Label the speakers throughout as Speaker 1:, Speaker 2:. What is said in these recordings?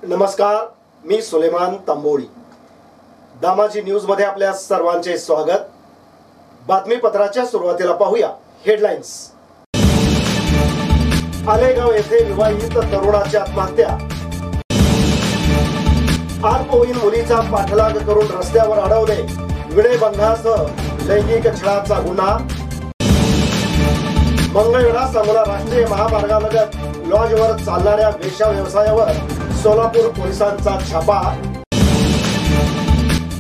Speaker 1: नमस्कार, मी सुलेमान तांबोळी। दामाजी न्यूज मध्ये आपल्या सर्वांचे स्वागत। बातमीपत्राच्या सुरुवातीला पाहूया हेडलाईन्स। आलेगाव येथे विवाहित तरुणाची आत्महत्या। अल्पवयीन मुलीचा पाठलाग करून रस्त्यावर अडवले, विनयभंगासह लैंगिक छळाचा गुन्हा। मंगळवेढा सांगोला राष्ट्रीय महामार्गालगत लॉजवर चालणाऱ्या वेश्या व्यवसायावर सोलापूर पोलिसांचा छापा।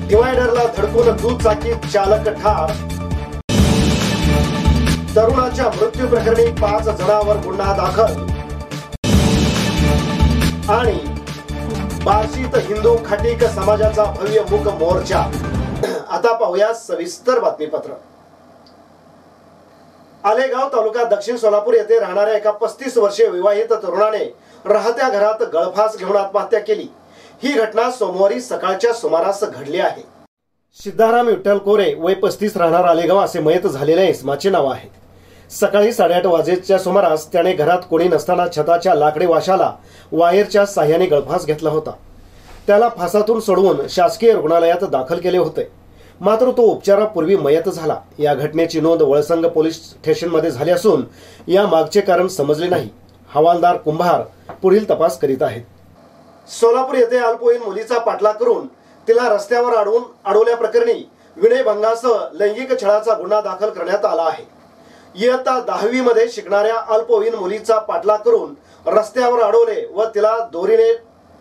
Speaker 1: डिवायडरला धडकून दुचाकी चालक ठार। तरुणाच्या मृत्यू प्रकरणी 5 जणांवर गुन्हा दाखल। आणि बार्शीत हिंदू खाटीक समाजाचा भव्य मूक मोर्चा। आता पाहूया सविस्तर बातमीपत्र। आलेगाव तालुका दक्षिण सोलापूर येथे राहणाऱ्या एका 35 वर्षीय विवाहित तरुणाने राहत्या घरात गळफास घेऊन आत्महत्या केली। ही घटना सोमवारी सकाळच्या सुमारास घडली आहे। सिद्धाराम विठ्ठल कोरे वय 35 राहणार आलेगाव असे मयत झालेल्या इसमाचे नाव आहे। सकाळी 8:30 वाजेच्या सुमारास त्याने घरात कोणी नसताना छताच्या लाकडी वाशाला वायरच्या साह्याने गळफास घेतला होता। त्याला फासातून सोडवून शासकीय रुग्णालयात दाखल केले होते, मात्र तो उपचारापूर्वी मयत झाला। या घटनेची नोंद वळसंग पोलीस स्टेशनमध्ये झाली असून या मागचे कारण समजले नाही। हवालदार कुंभार पुढील तपास करीत आहेत। सोलापूर येथे अल्पवयीन मुलीचा पाठलाग करून तिला रस्त्यावर अडवल्या प्रकरणी विनयभंगासह लैंगिक छळाचा गुन्हा दाखल करण्यात आला आहे। इयत्ता 10वी मध्ये शिकणाऱ्या अल्पवयीन मुलीचा पाठलाग करून रस्त्यावर अडवले व तिला दोरीने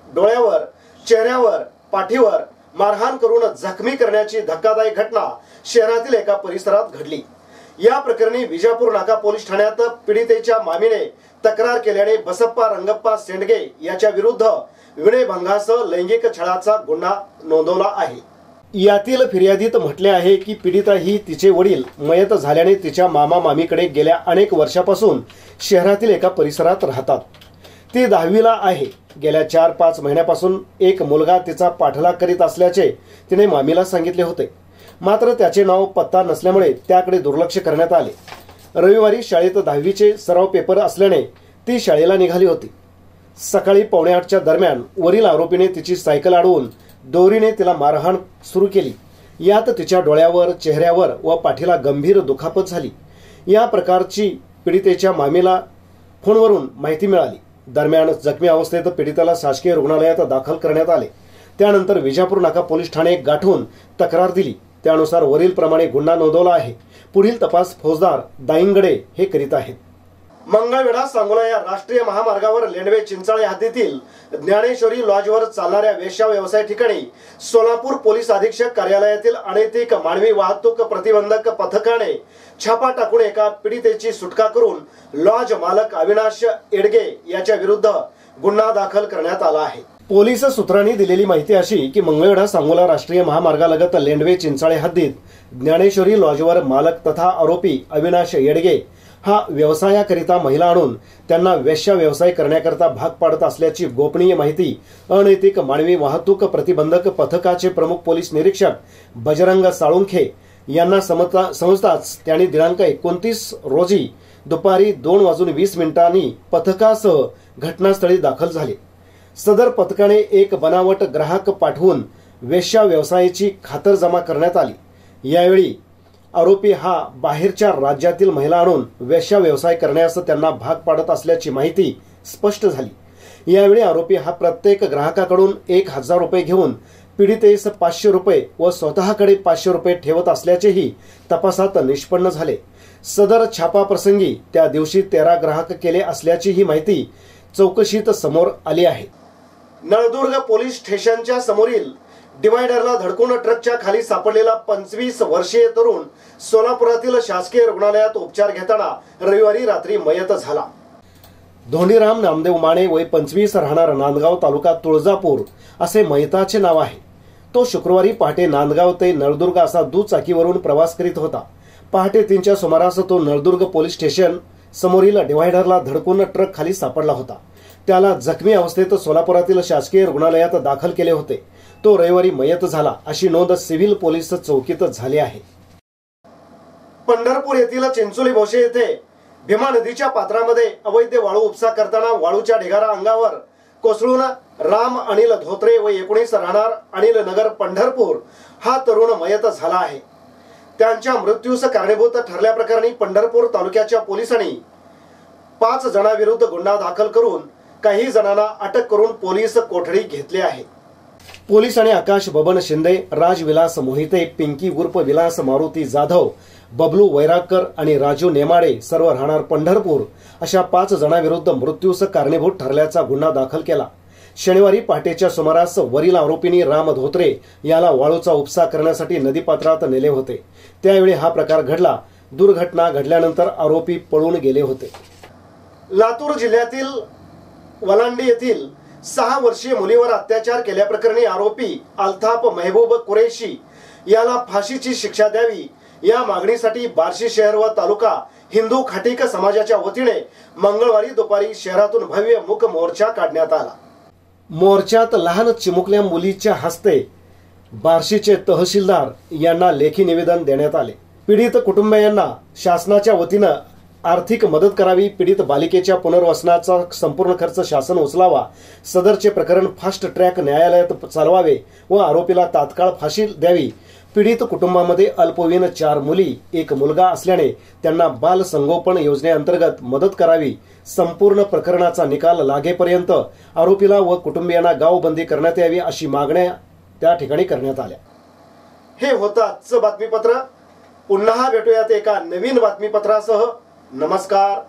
Speaker 1: डोळ्यावर, चेहऱ्यावर, पाठीवर मारहाण करून जखमी करण्याची धक्कादायक घटना शहरातील एका परिसरात घडली। या प्रकरणी विजापूर नाका पोलीस ठाण्यात पीडितेच्या मामीने तक्रार केल्याने बसप्पा रंगप्पा सेंडगे याच्या विरुद्ध विनयभंगासह लैंगिक छळाचा गुन्हा नोंदवला आहे। यातील फिर्यादीत म्हटले आहे की पीडिता ही तिचे वडील मयत झाल्याने तिच्या मामा मामीकडे गेल्या अनेक वर्षापासून शहरातील एका परिसरात राहतात। ती 10वीला आहे। गेल्या 4-5 महिन्यापासून एक मुलगा तिचा पाठलाग करीत असल्याचे तिने मामीला सांगितले होते, मात्र त्याचे नाव पत्ता नसल्यामुळे त्याकडे दुर्लक्ष करण्यात आले। रविवारी शाळेत 10वीचे सराव पेपर असल्याने ती शाळेला निघाली होती। सकाळी 7:45च्या दरम्यान वरील आरोपीने तिची सायकल अडवून दोरीने तिला मारहाण सुरू केली। यात तिच्या डोळ्यावर, चेहऱ्यावर व पाठीला गंभीर दुखापत झाली। या प्रकारची पीडितेच्या मामीला फोनवरून माहिती मिळाली। दरम्यान जखमी अवस्थेत पीडिताला शासकीय रुग्णालयात दाखल करण्यात आले। त्यानंतर विजापूर नाका पोलीस ठाणे गाठून तक्रार दिली। त्यानुसार वरील प्रमाणे गुन्हा नोंदवला आहे। पुढील तपास फौजदार दाईंगडे हे करीत आहेत। मंगळवेढा सांगोला या राष्ट्रीय महामार्गावर लेंडवे चिंचाळे हद्दीतील ज्ञानेश्वरी लॉजवर चालणाऱ्या वेश्या व्यवसाय ठिकाणी सोलापूर पोलीस अधीक्षक कार्यालयातील अनैतिक मानवी वाहतूक प्रतिबंधक पथकाने छापा टाकून एका पीडितेची सुटका करून लॉज मालक अविनाश येडगे याच्या विरुद्ध गुन्हा दाखल करण्यात आला आहे। पोलीस सूत्रांनी दिलेली माहिती अशी की मंगळवेढा सांगोला राष्ट्रीय महामार्गालगत लेंडवे चिंचाळे हद्दीत ज्ञानेश्वरी लॉजवर मालक तथा आरोपी अविनाश येडगे हा व्यवसायाकरिता महिला आणून त्यांना वेश्या व्यवसाय करण्याकरता भाग पाडत असल्याची गोपनीय माहिती अनैतिक मानवी वाहतूक प्रतिबंधक पथकाचे प्रमुख पोलीस निरीक्षक बजरंग साळुंखे यांना समजताच त्यांनी दिनांक 29 रोजी दुपारी 2:20 पथकासह घटनास्थळी दाखल झाले। सदर पथकाने एक बनावट ग्राहक पाठवून वेश्या व्यवसायाची खातरजमा करण्यात आली। यावेळी आरोपी हा बाहेरच्या राज्यातील महिला आणून वेश्या व्यवसाय करण्यास त्यांना भाग पाडत असल्याची माहिती स्पष्ट झाली। यावेळी आरोपी हा प्रत्येक ग्राहकाकडून 1000 रुपये घेऊन पीडितेस 500 रुपये व स्वतःकडे 500 रुपये ठेवत असल्याचेही तपासात निष्पन्न झाले। सदर छापा प्रसंगी त्या दिवशी 13 ग्राहक केले असल्याची ही माहिती चौकशीत समोर आली आहे। नळदुर्ग पोलीस स्टेशनच्या समोरील डिवायडरला धडकून ट्रकच्या खाली सापडलेला 25 वर्षीय तरुण सोलापुरातील शासकीय रुग्णालयात उपचार घेताना रविवारी रात्री मयत झाला। धोंडीराम नामदेव माने वय 25 राहणार नांदगाव तालुका तुळजापूर असे मयताचे नाव आहे। तो शुक्रवारी पहाटे नांदगाव ते नळदुर्ग असा दुचाकीवरून प्रवास करीत होता। पहाटे 3च्या सुमारास तो नळदुर्ग पोलीस स्टेशन समोरील डिवायडरला धडकून ट्रक खाली सापडला होता। त्याला जखमी अवस्थेत सोलापुरातील शासकीय रुग्णालयात दाखल केले होते। तो रविवारी मयत झाला अशी नोंद सिव्हिल पोलीस चौकीत झाली आहे। पंढरपूर येथील चिंचोली भोसे येथे भीमा नदीच्या पात्रामध्ये अवैध वाळू उपसा करताना वाळूच्या ढिगारा अंगावर कोसळून राम अनिल धोत्रे व 19 राहणार अनिल नगर पंढरपूर हा तरुण मयत झाला आहे। त्यांच्या मृत्यूस कारणीभूत ठरल्याप्रकरणी पंढरपूर तालुक्याच्या पोलिसांनी 5 जणांविरुद्ध गुन्हा दाखल करून काही जणांना अटक करून पोलीस कोठडी घेतली आहे। पोलिसांनी आकाश बबन शिंदे, राजविलास मोहिते, पिंकी उर्फ विलास मारुती जाधव, बबलू वैरागकर आणि राजू नेमाडे सर्व राहणार पंढरपूर अशा 5 जणांविरुद्ध मृत्यूस कारणीभूत ठरल्याचा गुन्हा दाखल केला। शनिवारी पहाटेच्या सुमारास वरील आरोपींनी राम धोत्रे याला वाळूचा उपसा करण्यासाठी नदीपात्रात नेले होते। त्यावेळी हा प्रकार घडला। दुर्घटना घडल्यानंतर आरोपी पळून गेले होते। लातूर जिल्ह्यातील वलांडी येथील 6 वर्षीय मुलीवर अत्याचार केल्याप्रकरणी आरोपी अल्ताफ महबूब कुरेशी याला फाशीची शिक्षा द्यावी या मागणीसाठी बार्शी शहर व तालुका हिंदू खाटीक समाजाच्या वतीने मंगळवारी दुपारी शहरातून भव्य मूक मोर्चा काढण्यात आला। मोर्चात लहान चिमुकल्या मुलीच्या हस्ते बार्शीचे तहसीलदार यांना लेखी निवेदन देण्यात आले। पीडित कुटुंबियांना शासनाच्या वतीनं आर्थिक मदत करावी, पीडित बालिकेच्या पुनर्वसनाचा संपूर्ण खर्च शासन उचलावा, सदरचे प्रकरण फास्ट ट्रॅक न्यायालयात चालवावे व आरोपीला तात्काळ फाशी द्यावी। पीडित कुटुंबामध्ये अल्पवयीन 4 मुली 1 मुलगा असल्याने त्यांना बाल संगोपन योजनेअंतर्गत मदत करावी। संपूर्ण प्रकरणाचा निकाल लागेपर्यंत आरोपीला व कुटुंबियांना गावबंदी करण्यात यावी अशी मागण्या त्या ठिकाणी करण्यात आल्या। हे होतं आजचं बातमीपत्र। पुन्हा भेटूयात एका नवीन बातमीपत्रासह। नमस्कार।